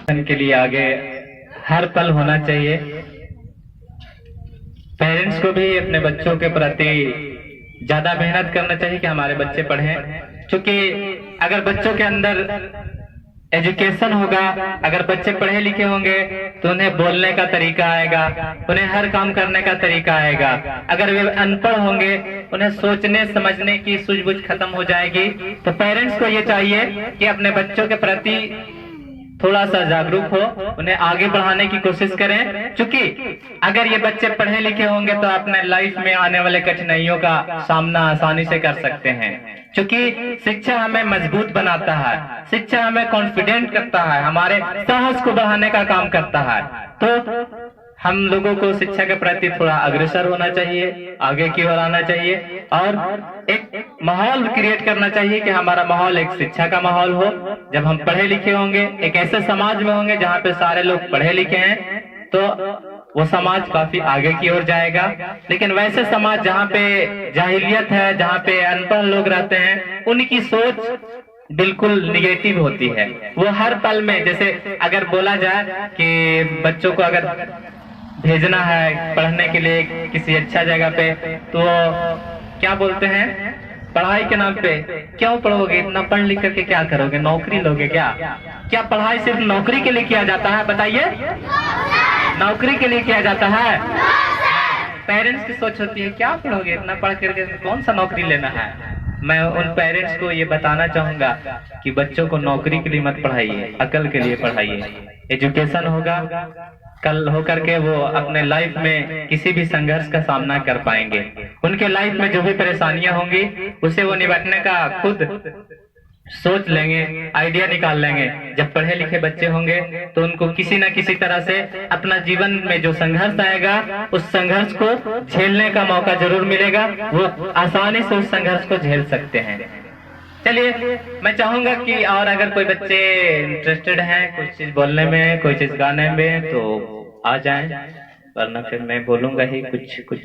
के लिए आगे हर पल होना चाहिए। पेरेंट्स को भी अपने बच्चों के प्रति ज्यादा मेहनत करना चाहिए कि हमारे बच्चे पढ़ें, क्योंकि अगर बच्चों के अंदर एजुकेशन होगा, अगर बच्चे पढ़े लिखे होंगे तो उन्हें बोलने का तरीका आएगा, उन्हें हर काम करने का तरीका आएगा। अगर वे अनपढ़ होंगे, उन्हें सोचने समझने की सूझबूझ खत्म हो जाएगी। तो पेरेंट्स को ये चाहिए कि अपने बच्चों के प्रति थोड़ा सा जागरूक हो, उन्हें आगे बढ़ाने की कोशिश करें, क्योंकि अगर ये बच्चे पढ़े लिखे होंगे तो अपने लाइफ में आने वाले कठिनाइयों का सामना आसानी से कर सकते हैं। क्योंकि शिक्षा हमें मजबूत बनाता है, शिक्षा हमें कॉन्फिडेंट करता है, हमारे साहस को बढ़ाने का काम करता है। तो हम लोगों को शिक्षा के प्रति थोड़ा अग्रसर होना चाहिए, आगे की ओर आना चाहिए और एक माहौल क्रिएट करना चाहिए कि हमारा माहौल एक शिक्षा का माहौल हो। जब हम पढ़े लिखे होंगे, एक ऐसे समाज में होंगे जहाँ पे सारे लोग पढ़े लिखे हैं, तो वो समाज काफी आगे की ओर जाएगा। लेकिन वैसे समाज जहाँ पे जाहिलियत है, जहाँ पे अनपढ़ लोग रहते हैं, उनकी सोच बिल्कुल निगेटिव होती है। वो हर पल में, जैसे अगर बोला जाए कि बच्चों को अगर भेजना है पढ़ने के लिए किसी अच्छा जगह पे, तो क्या बोलते हैं, पढ़ाई के नाम पे क्यों पढ़ोगे, इतना पढ़ लिख करके क्या करोगे, नौकरी लोगे क्या? क्या पढ़ाई सिर्फ नौकरी के लिए किया जाता है? बताइए, नौकरी के लिए किया जाता है? पेरेंट्स की सोच होती है क्या पढ़ोगे, इतना पढ़ करके कौन सा नौकरी लेना है। मैं उन पेरेंट्स को ये बताना चाहूंगा कि बच्चों को नौकरी के लिए मत पढ़ाइए, अकल के लिए पढ़ाइए। एजुकेशन होगा, कल होकर के वो अपने लाइफ में किसी भी संघर्ष का सामना कर पाएंगे। उनके लाइफ में जो भी परेशानियां होंगी उसे वो निपटने का खुद सोच लेंगे, आइडिया निकाल लेंगे। जब पढ़े लिखे बच्चे होंगे तो उनको किसी न किसी तरह से अपना जीवन में जो संघर्ष आएगा उस संघर्ष को झेलने का मौका जरूर मिलेगा, वो आसानी से उस संघर्ष को झेल सकते हैं। चलिए, मैं चाहूंगा कि और अगर कोई बच्चे इंटरेस्टेड हैं कुछ चीज बोलने में, कोई चीज गाने में, तो आ जाएं, वरना फिर मैं बोलूंगा ही कुछ कुछ।